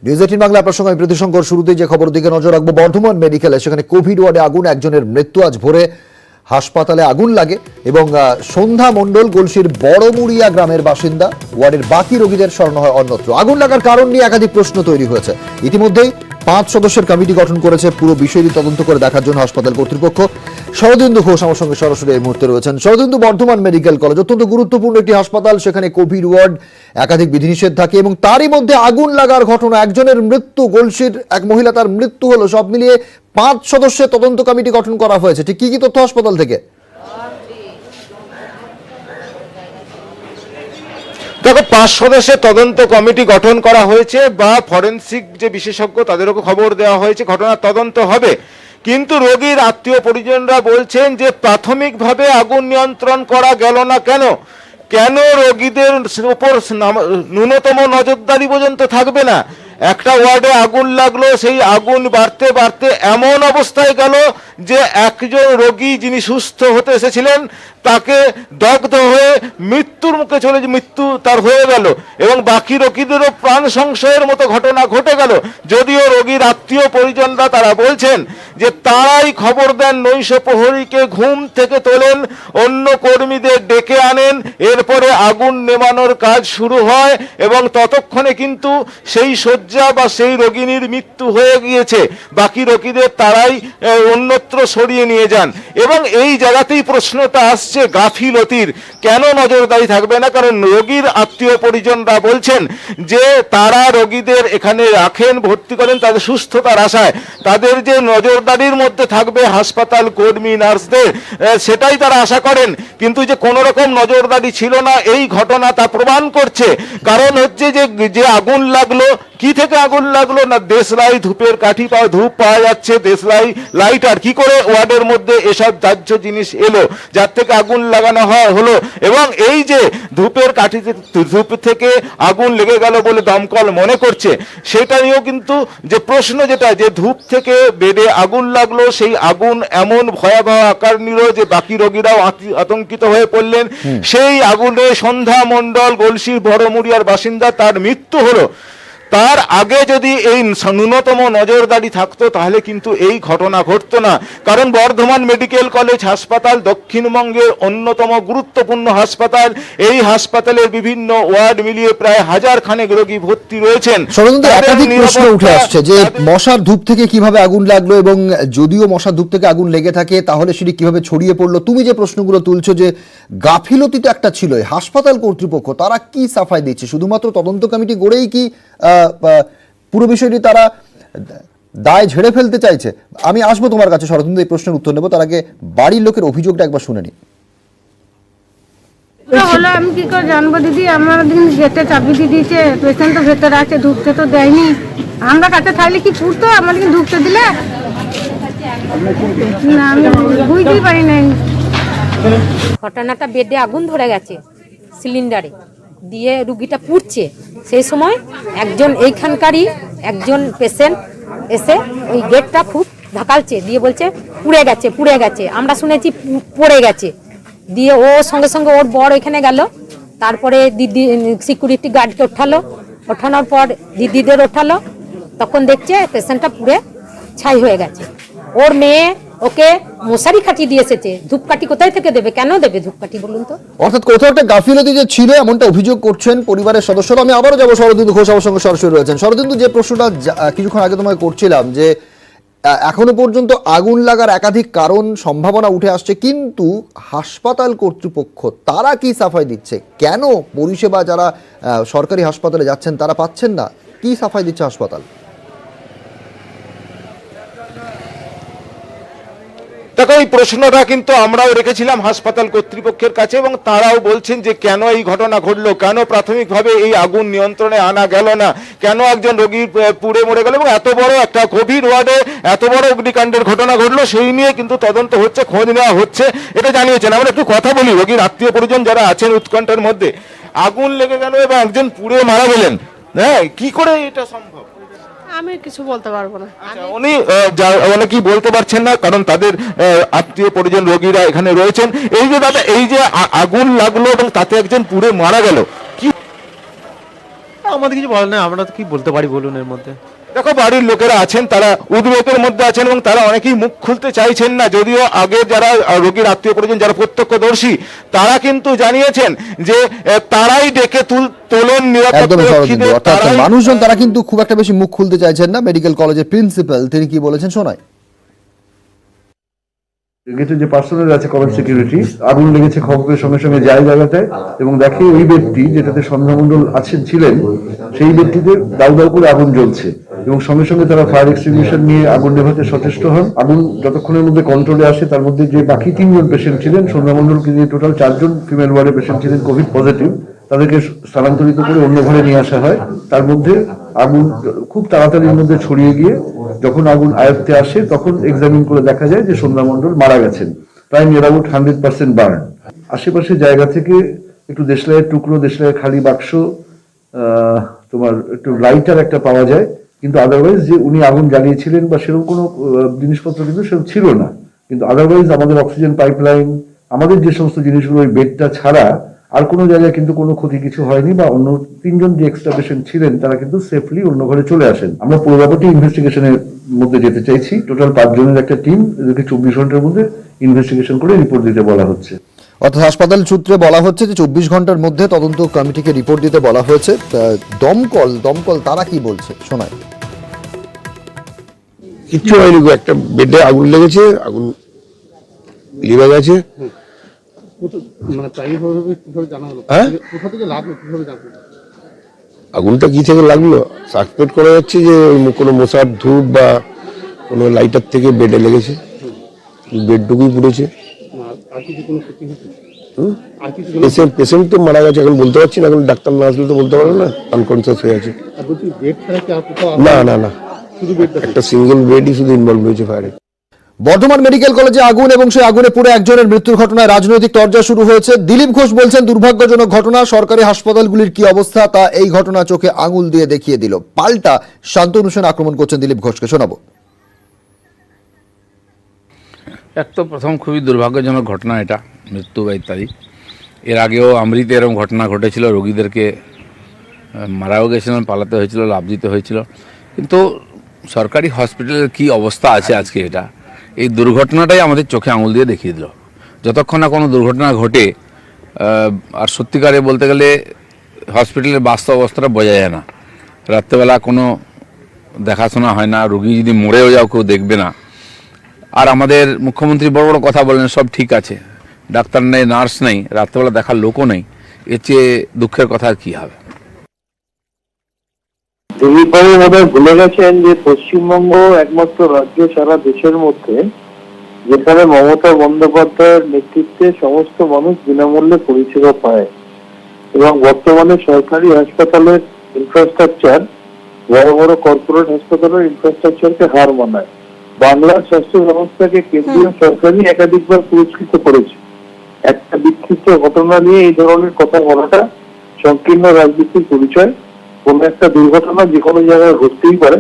News 18 Bangla আপনার সঙ্গে প্রতিশঙ্কর। শুরুতেই যে খবর দিকে নজর রাখবো, বর্ধমান মেডিকেলে সেখানে কোভিড ওয়ার্ডে আগুন, একজনের মৃত্যু। আজ ভোরে হাসপাতালে আগুন লাগে এবং সন্ধ্যা মণ্ডল গলসির বড়মুড়িয়া গ্রামের বাসিন্দা। ওয়ার্ডের বাকি রোগীদের সরানো হয় অন্যত্র। আগুন লাগার কারণ নিয়ে একাধিক প্রশ্ন তৈরি হয়েছে। ইতিমধ্যেই 5 সদস্যের কমিটি গঠন করেছে পুরো বিষয়টি তদন্ত করে দেখার জন্য হাসপাতাল কর্তৃপক্ষ। শরদিন্দু ঘোষ আমার সঙ্গে সরাসরি এই মুহূর্তে রয়েছেন। শরদিন্দু, বর্ধমান মেডিকেল কলেজ অত্যন্ত গুরুত্বপূর্ণ একটি হাসপাতাল, সেখানে কোভিড ওয়ার্ড, একাধিক বিধিনিষেধ থাকে এবং তারই মধ্যে আগুন লাগার ঘটনা, একজনের মৃত্যু, গলসির এক মহিলা তার মৃত্যু হলো। সব মিলিয়ে 5 সদস্যের তদন্ত কমিটি গঠন করা হয়েছে। ঠিক কি কি তথ্য হাসপাতাল থেকে? দেখো, 5 সদস্যের তদন্ত কমিটি গঠন করা হয়েছে বা ফরেনসিক যে বিশেষজ্ঞ তাদেরকে খবর দেওয়া হয়েছে, ঘটনার তদন্ত হবে। কিন্তু রোগীর আত্মীয় পরিজনরা বলছেন যে প্রাথমিকভাবে আগুন নিয়ন্ত্রণ করা গেল না কেন? কেন রোগীদের উপর ন্যূনতম নজরদারি পর্যন্ত থাকবে না? একটা ওয়ার্ডে আগুন লাগলো, সেই আগুন বাড়তে বাড়তে এমন অবস্থায় গেল যে একজন রোগী যিনি সুস্থ হতে এসেছিলেন তাকে দগ্ধ হয়ে মৃত্যুর মুখে মৃত্যু তার হয়ে গেল এবং বাকি রোগীদেরও প্রাণ সংশয়ের মতো ঘটনা ঘটে গেল। যদিও রোগীর আত্মীয় পরিজনরা তারা বলছেন যে তারাই খবর দেন, নৈশ প্রহরীকে ঘুম থেকে তোলেন, অন্য কর্মীদের ডেকে আনেন, এরপরে আগুন নেভানোর কাজ শুরু হয় এবং ততক্ষণে কিন্তু সেই শয্যা বা সেই রোগিনীর মৃত্যু হয়ে গিয়েছে। বাকি রোগীদের তারাই অন্যত্র সরিয়ে নিয়ে যান এবং এই জায়গাতেই প্রশ্নটা আসছে গাফিলতির। কেন নজরদারি থাকবে না? কারণ রোগীর আত্মীয় পরিজনরা বলছেন যে তারা রোগীদের এখানে রাখেন, ভর্তি করেন তাদের সুস্থতার আশায়। তাদের যে নজরদারির মধ্যে থাকবে হাসপাতাল কর্মী, নার্সদের, সেটাই তারা আশা করেন। কিন্তু যে কোনো রকম নজরদারি ছিল না, এই ঘটনা তা প্রমাণ করছে। কারণ হচ্ছে যে আগুন লাগলো, কি থেকে আগুন লাগলো না, দেশলাই ধূপের কাঠি ধূপ পাওয়া যাচ্ছে, দেশলাই লাইটার, কি করে ওয়ার্ডের মধ্যে এসব দাহ্য জিনিস এলো যার থেকে আগুন লাগানো হলো। এবং এই যে ধূপের কাঠি, ধূপ থেকে আগুন লেগে গেল বলে দমকল মনে করছে, সেটা নিয়েও কিন্তু যে প্রশ্ন, যেটা যে ধূপ থেকে বেডে আগুন লাগলো, সেই আগুন এমন ভয়াবহ আকার নিল যে বাকি রোগীরাও আতঙ্কিত হয়ে পড়লেন। সেই আগুনে সন্ধ্যা মণ্ডল গলসির বড়মুড়িয়ার বাসিন্দা, তার মৃত্যু হলো। তার আগে যদি এই ন্যূনতম নজরদারি থাকতো তাহলে কিন্তু এই ঘটনা ঘটতো না। কারণ বর্ধমান মেডিকেল কলেজ হাসপাতাল দক্ষিণবঙ্গের অন্যতম গুরুত্বপূর্ণ হাসপাতাল। এই হাসপাতালের বিভিন্ন ওয়ার্ড মিলিয়ে প্রায় 1000 খানেক রোগী ভর্তি রয়েছেন। একাধিক প্রশ্ন উঠে আসছে যে মশার ধূপ থেকে কিভাবে আগুন লাগলো এবং যদিও মশার ধূপ থেকে আগুন লেগে থাকে তাহলে সেটি কিভাবে ছড়িয়ে পড়লো। তুমি যে প্রশ্নগুলো তুলছো যে গাফিলতি তো একটা ছিল, হাসপাতাল কর্তৃপক্ষ তারা কি সাফাই দিচ্ছে? শুধুমাত্র তদন্ত কমিটি গড়েই কি পুরো বিষয়টি তারা দায় ঝেড়ে ফেলতে চাইছে? আমি আসবো তোমার কাছে শরদিন্দু, এই প্রশ্নের উত্তর নেবো। তার আগে বাড়ির লোকের অভিযোগটা একবার শুনে নি। হলো আমি কি করে জানবো দিদি? আমার দিন গেটে চাবি দিয়ে দিয়েছে, পেশেন্ট তো ভেতরে আছে, ঢুকতে তো দেয়নি। আমরা কাছে থাকলে কি করতো? আমাদেরকে ঢুকতে দিলে না, আমি বুঝতেই পারি নাই। ঘটনাটা বেডে আগুন ধরে গেছে, সিলিন্ডারে দিয়ে রুগীটা পুড়ছে। সেই সময় একজন এইখানকারই একজন পেশেন্ট এসে ওই গেটটা খুব ধাকালছে, দিয়ে বলছে পুড়ে গেছে পুড়ে গেছে। আমরা শুনেছি পড়ে গেছে। দিয়ে ও সঙ্গে সঙ্গে ওর বর এখানে গেল, তারপরে দিদি সিকিউরিটি গার্ডকে ওঠানোর পর দিদিদের ওঠালো, তখন দেখছে পেশেন্টটা পুড়ে ছাই হয়ে গেছে। ওর মেয়ে ওকে মশারি খাটিয়ে দিয়ে এসেছে। ধূপকাঠি কোথায় থেকে দেবে? কেন দেবে ধূপকাঠি বলুন তো? অর্থাৎ কোথাও একটা গাফিলতি যে ছিল এমনটা অভিযোগ করছেন পরিবারের সদস্যরা। আমি আবারও যাবো, শরদিন্দু ঘোষ আমার সঙ্গে সরাসরি রয়েছেন। শরদিন্দু, যে প্রশ্নটা কিছুক্ষণ আগে তোমায় করছিলাম যে এখনো পর্যন্ত আগুন লাগার একাধিক কারণ, সম্ভাবনা উঠে আসছে, কিন্তু হাসপাতাল কর্তৃপক্ষ তারা কি সাফাই দিচ্ছে? কেন পরিষেবা যারা সরকারি হাসপাতালে যাচ্ছেন তারা পাচ্ছেন না? কি সাফাই দিচ্ছে হাসপাতাল? দেখো, এই প্রশ্নটা কিন্তু আমরাও রেখেছিলাম হাসপাতাল কর্তৃপক্ষের কাছে এবং তারাও বলছেন যে কেন এই ঘটনা ঘটলো, কেন প্রাথমিকভাবে এই আগুন নিয়ন্ত্রণে আনা গেল না, কেন একজন রোগী পুড়ে মরে গেল এবং এত বড় একটা কোভিড ওয়ার্ডে এত বড় অগ্নিকাণ্ডের ঘটনা ঘটলো, সেই নিয়ে কিন্তু তদন্ত হচ্ছে, খোঁজ নেওয়া হচ্ছে, এটা জানিয়েছেন। আমরা একটু কথা বলি রোগীর আত্মীয় পরিজন যারা আছেন উৎকণ্ঠার মধ্যে। আগুন লেগে গেল এবং একজন পুড়ে মারা গেলেন, হ্যাঁ, কি করে এটা সম্ভব? আমি কিছু বলতে পারবো না। উনি কি বলতে পারছেন না, কারণ তাদের আত্মীয় পরিজন রোগীরা এখানে রয়েছেন। এই যে দাদা, এই যে আগুন লাগলো এবং তাতে একজন পুড়ে মারা গেল, কি আমাদের কিছু বলার নেই, আমরা তো কি বলতে পারি বলুন এর মধ্যে। দেখো বাড়ির লোকেরা আছেন, তারা উদ্বেগের মধ্যে আছেন এবং তারা অনেকেই মুখ খুলতে চাইছেন না, যদিও আগে যারা রোগীর আত্মীয় পরিজন যারা প্রত্যক্ষদর্শী তারা কিন্তু জানিয়েছেন যে তারাই ডেকে তোলন একদমই শরদিন্দু, নিরাপত্তা অর্থাৎ মানুষজন তারা কিন্তু খুব একটা বেশি মুখ খুলতে চাইছেন না। মেডিকেল কলেজের প্রিন্সিপাল তিনি কি বলেছেন শোনায়। গেটে যে পার্সোনাল আছে কলেজ সিকিউরিটি, আগুন লেগেছে খবরের সঙ্গে সঙ্গে যায় জায়গাতে এবং দেখে ওই ব্যক্তি যেটাতে সন্ধ্যা মণ্ডল ছিলেন সেই ব্যক্তিতে দাউ দাউ করে আগুন জ্বলছে এবং সঙ্গে সঙ্গে তারা ফায়ার এক্সটিংগুইশার নিয়ে আগুন নেভাতে সচেষ্ট হন। আগুন যতক্ষণের মধ্যে কন্ট্রোলে আসে তার মধ্যে যে বাকি 3 জন পেশেন্ট ছিলেন, সন্ধ্যা মণ্ডলকে নিয়ে টোটাল 4 জন ফিমেল ওয়ার্ডের পেশেন্ট ছিলেন কোভিড পজিটিভ, তাদেরকে স্থানান্তরিত করে অন্য ঘরে নিয়ে আসা হয়। তার মধ্যে আগুন খুব তাড়াতাড়ির মধ্যে ছড়িয়ে গিয়ে যখন আগুন আয়ত্তে আসে তখন এক্সামিন করে দেখা যায় যে সন্ধ্যা মণ্ডল মারা গেছেন, প্রায় নিয়ার অ্যাবাউট 100% বার্ন। আশেপাশে জায়গা থেকে একটু দেশলাইয়ের টুকরো, দেশলাইয়ের খালি বাক্স, তোমার একটু লাইটার একটা পাওয়া যায়, কিন্তু আদারওয়াইজ যে উনি আগুন জ্বালিয়েছিলেন বা সেরকম কোনো জিনিসপত্র কিন্তু সেরকম ছিল না। কিন্তু আদারওয়াইজ আমাদের অক্সিজেন পাইপলাইন, আমাদের যে সমস্ত জিনিসগুলো ওই বেডটা ছাড়া আর কোনো জায়গায় কিন্তু কোনো ক্ষতি কিছু হয়নি বা অন্য 3 জন যে এক্সট্রা পেশেন্ট ছিলেন তারা কিন্তু সেফলি অন্য ঘরে চলে আসেন। আমরা পুরো ব্যাপারটি ইনভেস্টিগেশনের মধ্যে যেতে চাইছি। টোটাল 5 জনের একটা টিম, এদেরকে 24 ঘন্টার মধ্যে ইনভেস্টিগেশন করে রিপোর্ট দিতে বলা হচ্ছে। অর্থাৎ হাসপাতাল সূত্রে বলা হচ্ছে যে 24 ঘন্টার মধ্যে তদন্ত কমিটিকে রিপোর্ট দিতে বলা হয়েছে। দমকল তারা কি বলছে শোনায়। কিচ্ছু হয়নি গো, একটা বেডে আগুন লেগেছে, আগুন লিভে গেছে। মানে প্রাইভেটভাবে কিভাবে জানা হলো? হ্যাঁ? কোথা থেকে লাগলো কিভাবে জানলো? আগুনটা কি থেকে লাগলো সাসপেক্ট করা যাচ্ছে যে কোনো মশার ধূপ বা কোনো লাইটার থেকে বেডে লেগেছে, বেডটুকুই পুড়েছে। আর কিছু কোনো ক্ষতি হয়েছে? আর কিছু পেশেন্ট তো মারা গেছে, এখন বলতে পারছি না, এখন ডাক্তার না আসলে তো বলতে পারবো না, আনকনসিয়াস হয়ে আছে। আর বলছি বেড ছাড়া কি আর কোথাও? না শুধু বেড? একটা সিঙ্গেল বেডই শুধু ইনভলভ হয়েছে ফায়ারে। বর্ধমান মেডিকেল কলেজে আগুন এবং সেই আগুনে পুড়ে একজনের মৃত্যুর ঘটনায় রাজনৈতিক তরজা শুরু হয়েছে। দিলীপ ঘোষ বলছেন দুর্ভাগ্যজনক ঘটনা, সরকারি হাসপাতালগুলির কি অবস্থা তা এই ঘটনা চোখে আঙুল দিয়ে দেখিয়ে দিল। পাল্টা শান্তনু সেন আক্রমণ করছেন দিলীপ ঘোষকে, শোনাবো। এক তো প্রথম খুবই দুর্ভাগ্যজনক ঘটনা এটা, মৃত্যু বা ইত্যাদি। এর আগেও আমৃতে এরকম ঘটনা ঘটেছিল, রোগীদেরকে মারাও গেছিলেন, পালাতে হয়েছিল, লাভ দিতে হয়েছিল। কিন্তু সরকারি হসপিটালের কি অবস্থা আছে আজকে, এটা এই দুর্ঘটনাটাই আমাদের চোখে আঙুল দিয়ে দেখিয়ে দিল। যতক্ষণ না কোনো দুর্ঘটনা ঘটে আর সত্যিকারে বলতে গেলে হসপিটালের বাস্তব অবস্থাটা বোঝা যায় না। রাত্রেবেলা কোনো দেখাশোনা হয় না, রোগী যদি মরেও যাও কেউ দেখবে না। আর আমাদের মুখ্যমন্ত্রী বড় বড় কথা বলেন, সব ঠিক আছে, ডাক্তার নেই, নার্স নেই, রাত্রেবেলা দেখার লোকও নেই, এর চেয়ে দুঃখের কথা আর কি হবে। দিলীপ বাবু বোধহয় ভুলে গেছেন যে পশ্চিমবঙ্গ একমাত্র রাজ্য সারা দেশের মধ্যে যেখানে মমতা বন্দ্যোপাধ্যায়ের নেতৃত্বে সমস্ত মানুষ বিনামূল্যে পরিষেবা পায় এবং বর্তমানে সরকারি হাসপাতালের ইনফ্রাস্ট্রাকচার বড় বড় কর্পোরেট হাসপাতালের ইনফ্রাস্ট্রাকচারকে হার মানায়। বাংলার স্বাস্থ্য ব্যবস্থাকে কেন্দ্রীয় সরকারই একাধিকবার পুরস্কৃত করেছে। একটা বিক্ষিপ্ত ঘটনা নিয়ে এই ধরনের কথা বলাটা সংকীর্ণ রাজনীতির পরিচয়। কোন একটা দুর্ঘটনা যে কোনো জায়গায় ঘটতেই পারে,